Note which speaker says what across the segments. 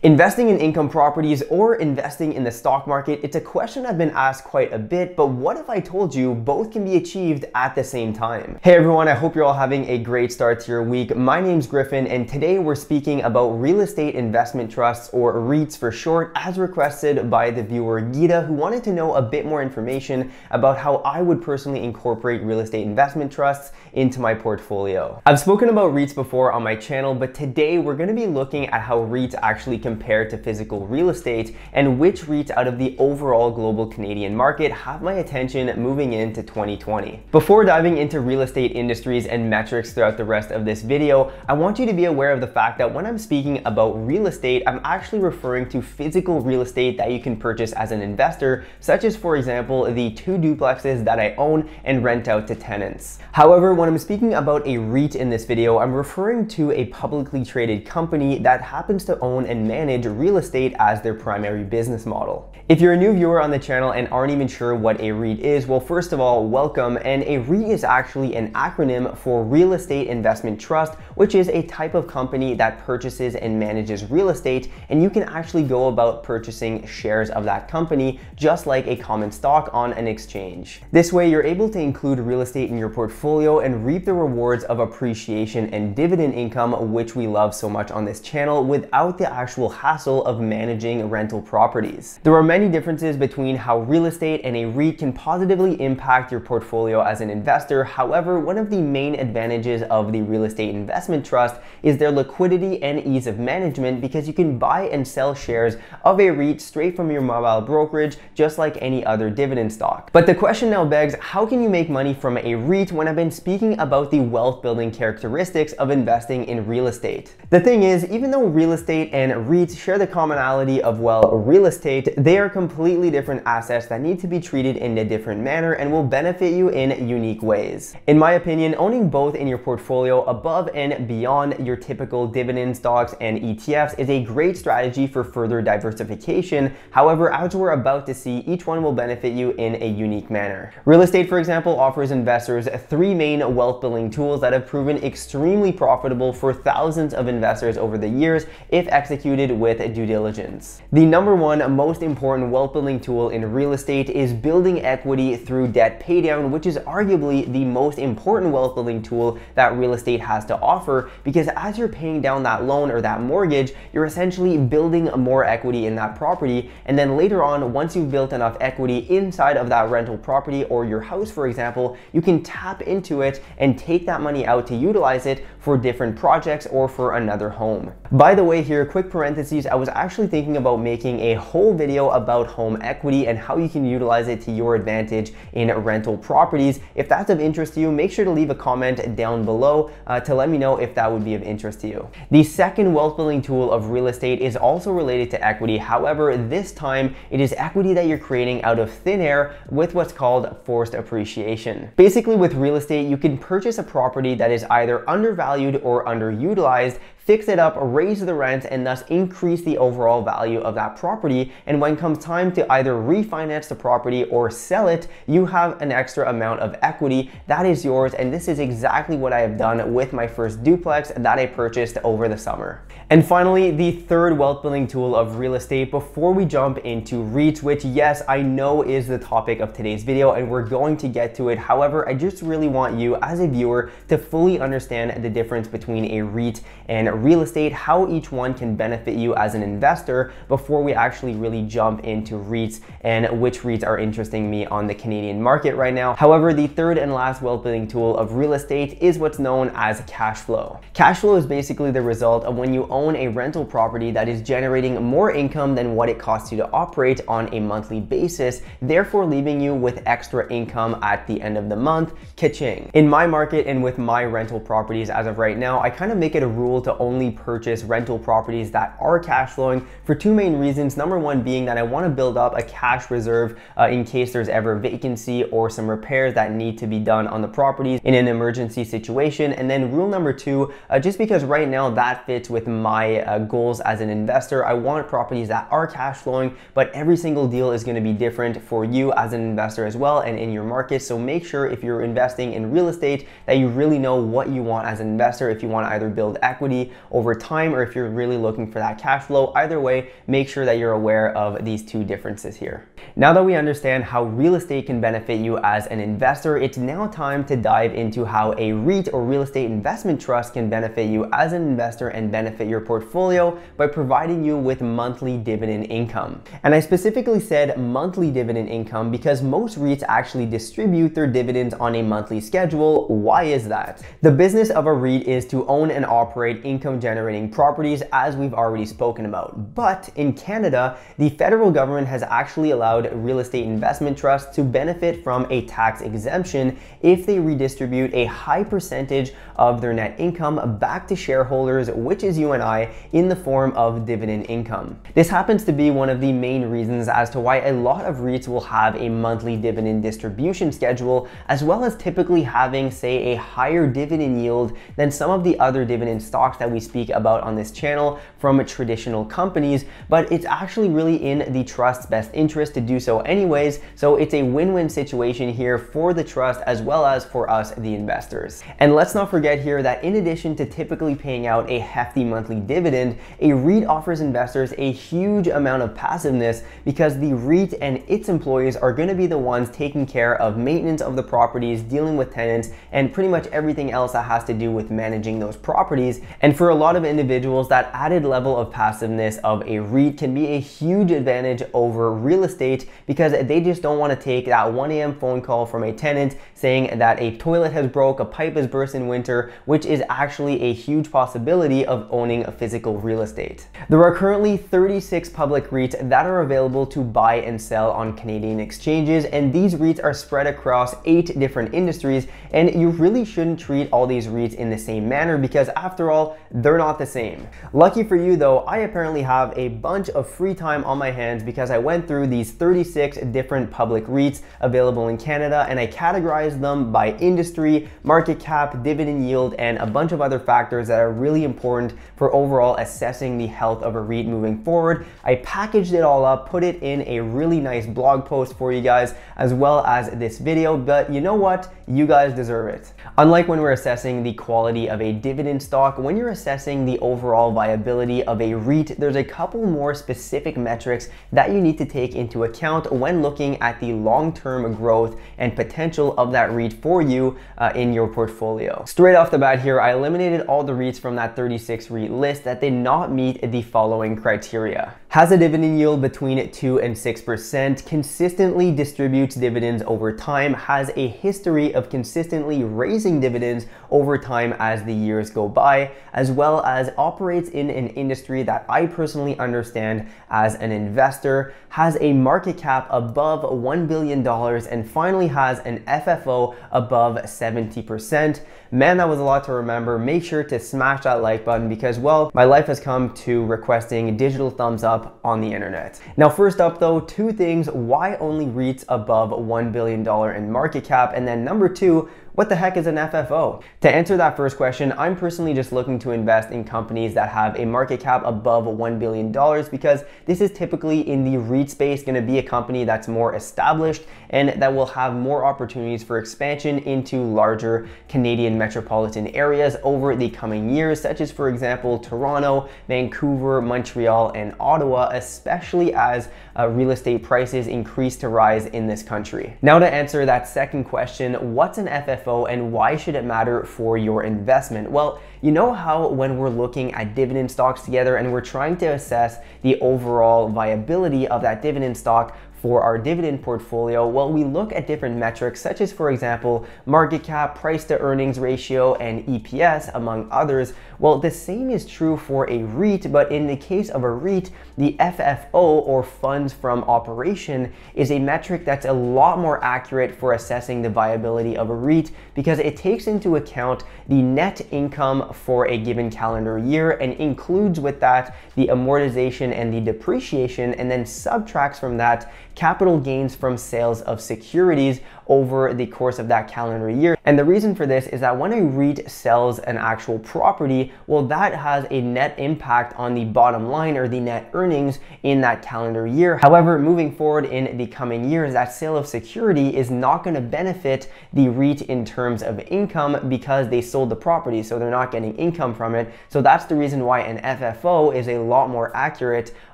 Speaker 1: Investing in income properties or investing in the stock market, it's a question I've been asked quite a bit, but what if I told you both can be achieved at the same time? Hey everyone, I hope you're all having a great start to your week. My name's Griffin, and today we're speaking about real estate investment trusts, or REITs for short, as requested by the viewer Gita, who wanted to know a bit more information about how I would personally incorporate real estate investment trusts into my portfolio. I've spoken about REITs before on my channel, but today we're going to be looking at how REITs actually compared to physical real estate and which REITs out of the overall global Canadian market have my attention moving into 2020. Before diving into real estate industries and metrics throughout the rest of this video, I want you to be aware of the fact that when I'm speaking about real estate, I'm actually referring to physical real estate that you can purchase as an investor, such as, for example, the 2 duplexes that I own and rent out to tenants. However, when I'm speaking about a REIT in this video, I'm referring to a publicly traded company that happens to own and manage real estate as their primary business model. If you're a new viewer on the channel and aren't even sure what a REIT is, well, first of all, welcome. And a REIT is actually an acronym for Real Estate Investment Trust, which is a type of company that purchases and manages real estate, and you can actually go about purchasing shares of that company just like a common stock on an exchange. This way, you're able to include real estate in your portfolio and reap the rewards of appreciation and dividend income, which we love so much on this channel, without the actual hassle of managing rental properties. There are many differences between how real estate and a REIT can positively impact your portfolio as an investor. However, one of the main advantages of the real estate investment trust is their liquidity and ease of management, because you can buy and sell shares of a REIT straight from your mobile brokerage, just like any other dividend stock. But the question now begs, how can you make money from a REIT when I've been speaking about the wealth building characteristics of investing in real estate? The thing is, even though real estate and REITs share the commonality of, well, real estate, they are completely different assets that need to be treated in a different manner and will benefit you in unique ways. In my opinion, owning both in your portfolio above and beyond your typical dividend stocks and ETFs is a great strategy for further diversification. However, as we're about to see, each one will benefit you in a unique manner. Real estate, for example, offers investors 3 main wealth building tools that have proven extremely profitable for thousands of investors over the years if executed with due diligence. The number one most important wealth building tool in real estate is building equity through debt paydown, which is arguably the most important wealth building tool that real estate has to offer, because as you're paying down that loan or that mortgage, you're essentially building more equity in that property, and then later on, once you've built enough equity inside of that rental property or your house, for example, you can tap into it and take that money out to utilize it for different projects or for another home. By the way, here, quick parentheses, I was actually thinking about making a whole video about home equity and how you can utilize it to your advantage in rental properties. If that's of interest to you, make sure to leave a comment down below to let me know if that would be of interest to you. The second wealth building tool of real estate is also related to equity. However, this time it is equity that you're creating out of thin air with what's called forced appreciation. Basically, with real estate, you can purchase a property that is either undervalued or underutilized, fix it up, raise the rent, and thus increase the overall value of that property. And when it comes time to either refinance the property or sell it, you have an extra amount of equity that is yours. And this is exactly what I have done with my first duplex that I purchased over the summer. And finally, the third wealth building tool of real estate before we jump into REITs, which, yes, I know is the topic of today's video and we're going to get to it. However, I just really want you as a viewer to fully understand the difference between a REIT and real estate, how each one can benefit you as an investor before we actually really jump into REITs and which REITs are interesting me on the Canadian market right now. However, the third and last wealth building tool of real estate is what's known as cash flow. Cash flow is basically the result of when you own a rental property that is generating more income than what it costs you to operate on a monthly basis, therefore leaving you with extra income at the end of the month. Ka-ching. In my market and with my rental properties as of right now, I kind of make it a rule to only purchase rental properties that are cash flowing for 2 main reasons. Number one being that I want to build up a cash reserve in case there's ever vacancy or some repairs that need to be done on the properties in an emergency situation. And then rule number 2, just because right now that fits with my goals as an investor, I want properties that are cash flowing, but every single deal is going to be different for you as an investor as well and in your market. So make sure if you're investing in real estate that you really know what you want as an investor. If you want to either build equity monthly over time, or if you're really looking for that cash flow. Either way, make sure that you're aware of these two differences here. Now that we understand how real estate can benefit you as an investor, it's now time to dive into how a REIT or real estate investment trust can benefit you as an investor and benefit your portfolio by providing you with monthly dividend income. And I specifically said monthly dividend income because most REITs actually distribute their dividends on a monthly schedule. Why is that? The business of a REIT is to own and operate income generating properties, as we've already spoken about. But in Canada, the federal government has actually allowed real estate investment trusts to benefit from a tax exemption if they redistribute a high percentage of their net income back to shareholders, which is you and I, in the form of dividend income. This happens to be one of the main reasons as to why a lot of REITs will have a monthly dividend distribution schedule, as well as typically having, say, a higher dividend yield than some of the other dividend stocks that we speak about on this channel from traditional companies. But it's actually really in the trust's best interest to do so anyways, so it's a win-win situation here for the trust as well as for us, the investors. And let's not forget here that in addition to typically paying out a hefty monthly dividend, a REIT offers investors a huge amount of passiveness because the REIT and its employees are going to be the ones taking care of maintenance of the properties, dealing with tenants, and pretty much everything else that has to do with managing those properties. And for a lot of individuals, that added level of passiveness of a REIT can be a huge advantage over real estate because they just don't want to take that 1 a.m. phone call from a tenant saying that a toilet has broke, a pipe has burst in winter, which is actually a huge possibility of owning a physical real estate. There are currently 36 public REITs that are available to buy and sell on Canadian exchanges, and these REITs are spread across 8 different industries, and you really shouldn't treat all these REITs in the same manner because after all, they're not the same. Lucky for you though, I apparently have a bunch of free time on my hands because I went through these 36 different public REITs available in Canada, and I categorized them by industry, market cap, dividend yield, and a bunch of other factors that are really important for overall assessing the health of a REIT moving forward. I packaged it all up, put it in a really nice blog post for you guys, as well as this video, but you know what? You guys deserve it. Unlike when we're assessing the quality of a dividend stock, when you're assessing the overall viability of a REIT, there's a couple more specific metrics that you need to take into account when looking at the long-term growth and potential of that REIT for you in your portfolio. Straight off the bat here, I eliminated all the REITs from that 36 REIT list that did not meet the following criteria. Has a dividend yield between 2 and 6%, consistently distributes dividends over time, has a history of consistently raising dividends over time as the years go by, as well as operates in an industry that I personally understand as an investor, has a market cap above $1 billion, and finally has an FFO above 70%. Man, that was a lot to remember. Make sure to smash that like button because, well, my life has come to requesting digital thumbs up on the internet. Now, first up though, 2 things. Why only REITs above $1 billion in market cap? And then number 2, what the heck is an FFO? To answer that first question, I'm personally just looking to invest in companies that have a market cap above $1 billion because this is typically in the REIT space going to be a company that's more established and that will have more opportunities for expansion into larger Canadian metropolitan areas over the coming years, such as, for example, Toronto, Vancouver, Montreal, and Ottawa, especially as real estate prices increase to rise in this country. Now to answer that second question, what's an FFO and why should it matter for your investment? Well, you know how when we're looking at dividend stocks together and we're trying to assess the overall viability of that dividend stock for our dividend portfolio, well, we look at different metrics such as, for example, market cap, price to earnings ratio, and EPS, among others. Well, the same is true for a REIT, but in the case of a REIT, the FFO, or funds from operation, is a metric that's a lot more accurate for assessing the viability of a REIT because it takes into account the net income for a given calendar year and includes with that the amortization and the depreciation, and then subtracts from that capital gains from sales of securities over the course of that calendar year. And the reason for this is that when a REIT sells an actual property, well, that has a net impact on the bottom line or the net earnings in that calendar year. However, moving forward in the coming years, that sale of security is not going to benefit the REIT in terms of income because they sold the property, so they're not getting income from it. So that's the reason why an FFO is a lot more accurate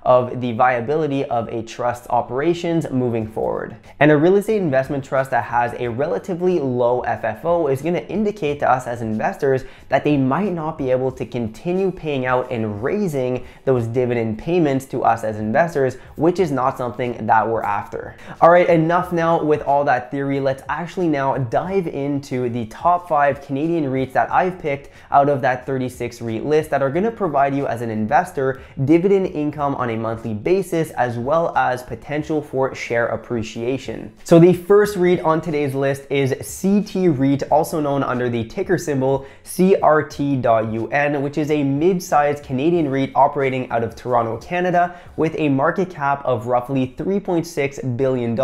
Speaker 1: of the viability of a trust's operations moving forward. And a real estate investment trust that has a relatively low FFO is going to indicate to us as investors that they might not be able to continue paying out and raising those dividend payments to us as investors, which is not something that we're after. All right, enough now with all that theory. Let's actually now dive into the top 5 Canadian REITs that I've picked out of that 36 REIT list that are going to provide you as an investor dividend income on a monthly basis, as well as potential for share appreciation. So the first REIT on today's list is CT REIT, also known under the ticker symbol CRT.UN, which is a mid-sized Canadian REIT operating out of Toronto, Canada, with a market cap of roughly $3.6 billion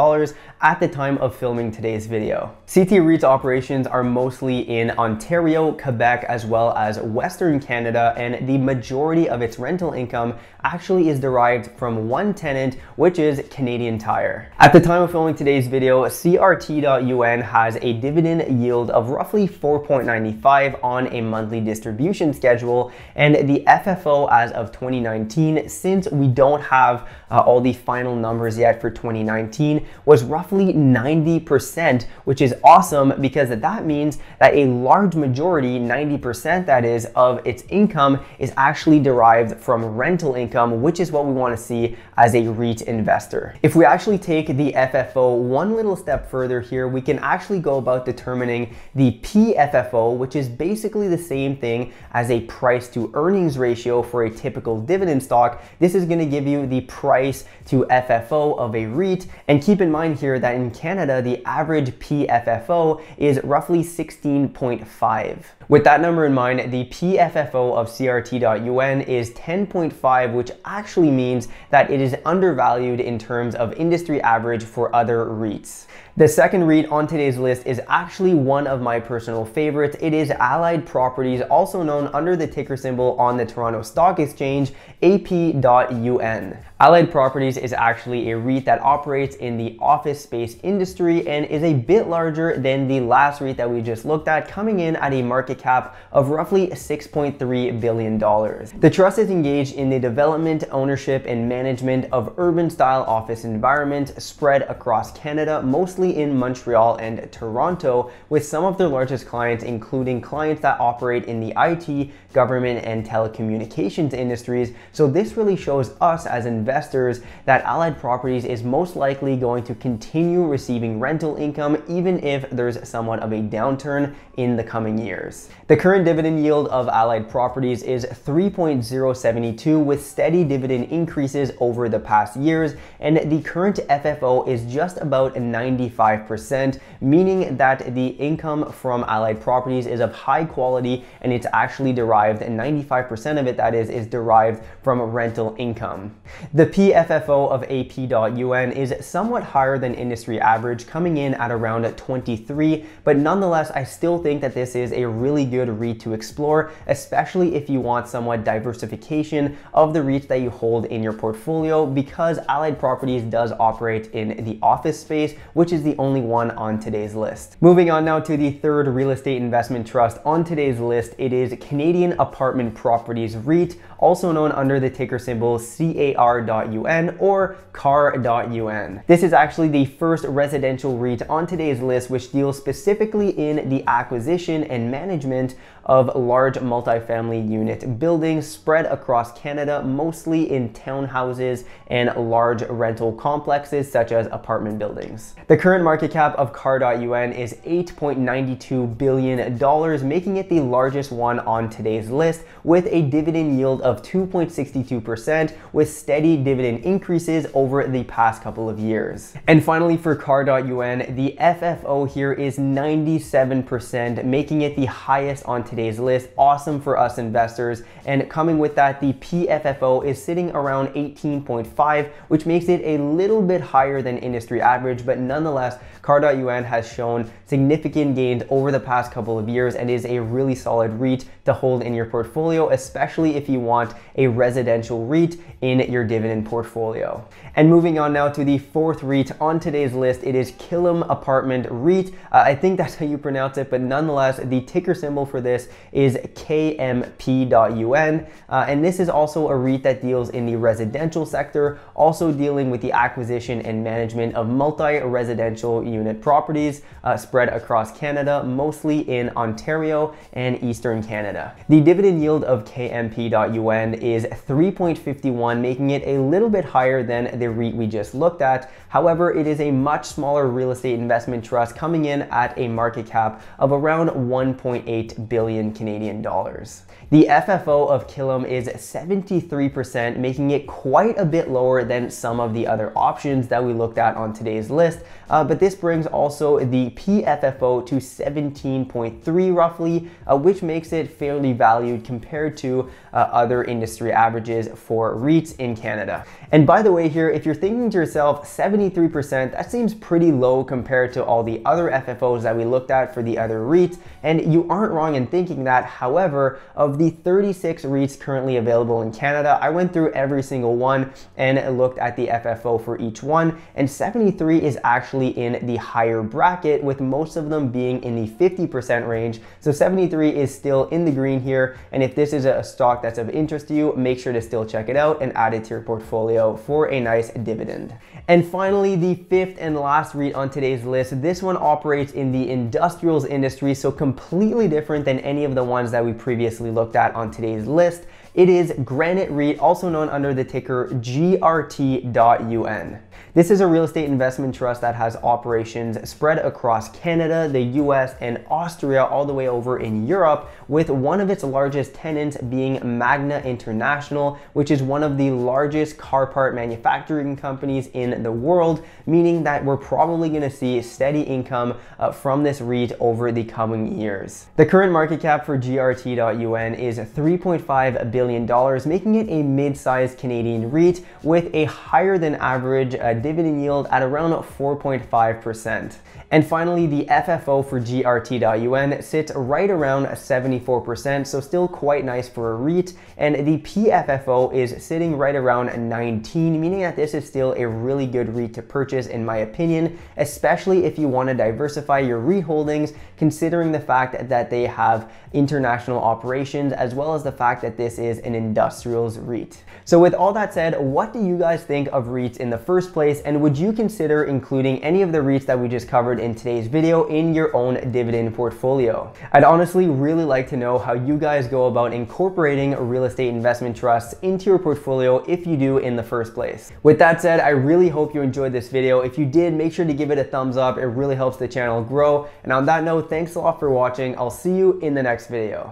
Speaker 1: at the time of filming today's video. CT REIT's operations are mostly in Ontario, Quebec, as well as Western Canada, and the majority of its rental income actually is derived from one tenant, which is Canadian Tire. At the time of filming today's video, CRT.UN has a dividend yield of roughly 4.95 on a monthly distribution schedule, and the FFO as of 2019, since we don't have all the final numbers yet for 2019, was roughly 90%, which is awesome because that means that a large majority, 90% that is, of its income is actually derived from rental income, which is what we want to see as a REIT investor. If we actually take the FFO one little step further here, we can actually go about determining the PFFO, which is basically the same thing as a price to earnings ratio for a typical dividend stock. This is going to give you the price to FFO of a REIT. And keep in mind here that in Canada, the average PFFO is roughly 16.5. With that number in mind, the PFFO of CRT.UN is 10.5, which actually means that it is undervalued in terms of industry average for other REITs. The second REIT on today's list is actually one of my personal favorites. It is Allied Properties, also known under the ticker symbol on the Toronto Stock Exchange, AP.UN. Allied Properties is actually a REIT that operates in the office space industry and is a bit larger than the last REIT that we just looked at, coming in at a market cap of roughly $6.3 billion. The trust is engaged in the development, ownership, and management of urban-style office environments spread across Canada, mostly in Montreal and Toronto, with some of their largest clients including clients that operate in the IT, government, and telecommunications industries. So this really shows us as investors that Allied Properties is most likely going to continue receiving rental income even if there's somewhat of a downturn in the coming years. The current dividend yield of Allied Properties is 3.072 with steady dividend increases over the past years, and the current FFO is just about 95%, meaning that the income from Allied Properties is of high quality and it's actually derived, and 95% of it that is derived from rental income. The PFFO of AP.UN is somewhat higher than industry average, coming in at around 23, but nonetheless, I still think that this is a really good REIT to explore, especially if you want somewhat diversification of the REITs that you hold in your portfolio, because Allied Properties does operate in the office space, which is the only one on today's list. Moving on now to the third real estate investment trust on today's list, it is Canadian Apartment Properties REIT, also known under the ticker symbol CAR.UN or CAR.UN. This is actually the first residential REIT on today's list, which deals specifically in the acquisition and management of large multifamily unit buildings spread across Canada, mostly in townhouses and large rental complexes such as apartment buildings. The current market cap of CAR.UN is $8.92 billion, making it the largest one on today's list, with a dividend yield of 2.62% with steady dividend increases over the past couple of years. And finally, for CAR.UN, the FFO here is 97%, making it the highest on today's list. Awesome for us investors. And coming with that, the PFFO is sitting around 18.5, which makes it a little bit higher than industry average, but nonetheless, Car.un has shown significant gains over the past couple of years and is a really solid REIT to hold in your portfolio, especially if you want a residential REIT in your dividend portfolio. And moving on now to the fourth REIT on today's list, it is Killam Apartment REIT. I think that's how you pronounce it, but nonetheless, the ticker symbol for this is KMP.UN. And this is also a REIT that deals in the residential sector, also dealing with the acquisition and management of multi-residential unit properties spread across Canada, mostly in Ontario and Eastern Canada. The dividend yield of KMP.UN is 3.51, making it a little bit higher than the REIT we just looked at. However, it is a much smaller real estate investment trust coming in at a market cap of around 1.8 billion Canadian dollars. The FFO of Killam is 73%, making it quite a bit lower than some of the other options that we looked at on today's list. But this brings also the PFFO to 17.3 roughly, which makes it fairly valued compared to other industry averages for REITs in Canada. And by the way here, if you're thinking to yourself, 73%, that seems pretty low compared to all the other FFOs that we looked at for the other REITs, and you aren't wrong in thinking that. However, of the 36 REITs currently available in Canada, I went through every single one and looked at the FFO for each one, and 73 is actually in the higher bracket, with most of them being in the 50% range. So 73 is still in the green here, and if this is a stock that's of interest to you, make sure to still check it out and add it to your portfolio for a nice dividend. And finally, the fifth and last REIT on today's list. This one operates in the industrials industry, so completely different than any of the ones that we previously looked at on today's list. It is Granite REIT, also known under the ticker GRT.UN. This is a real estate investment trust that has operations spread across Canada, the US, and Austria, all the way over in Europe, with one of its largest tenants being Magna International, which is one of the largest car part manufacturing companies in the world, meaning that we're probably going to see steady income from this REIT over the coming years. The current market cap for GRT.UN is $3.5 billion, making it a mid-sized Canadian REIT with a higher than average dividend yield at around 4.5%. And finally, the FFO for GRT.UN sits right around 74%, so still quite nice for a REIT, and the PFFO is sitting right around 19, meaning that this is still a really good REIT to purchase in my opinion, especially if you want to diversify your REIT holdings, considering the fact that they have international operations, as well as the fact that this is an industrials REIT. So with all that said, what do you guys think of REITs in the first place, and would you consider including any of the REITs that we just covered in today's video in your own dividend portfolio? I'd honestly really like to know how you guys go about incorporating real estate investment trusts into your portfolio, if you do in the first place. With that said, I really hope you enjoyed this video. If you did, make sure to give it a thumbs up. It really helps the channel grow. And on that note, thanks a lot for watching. I'll see you in the next video.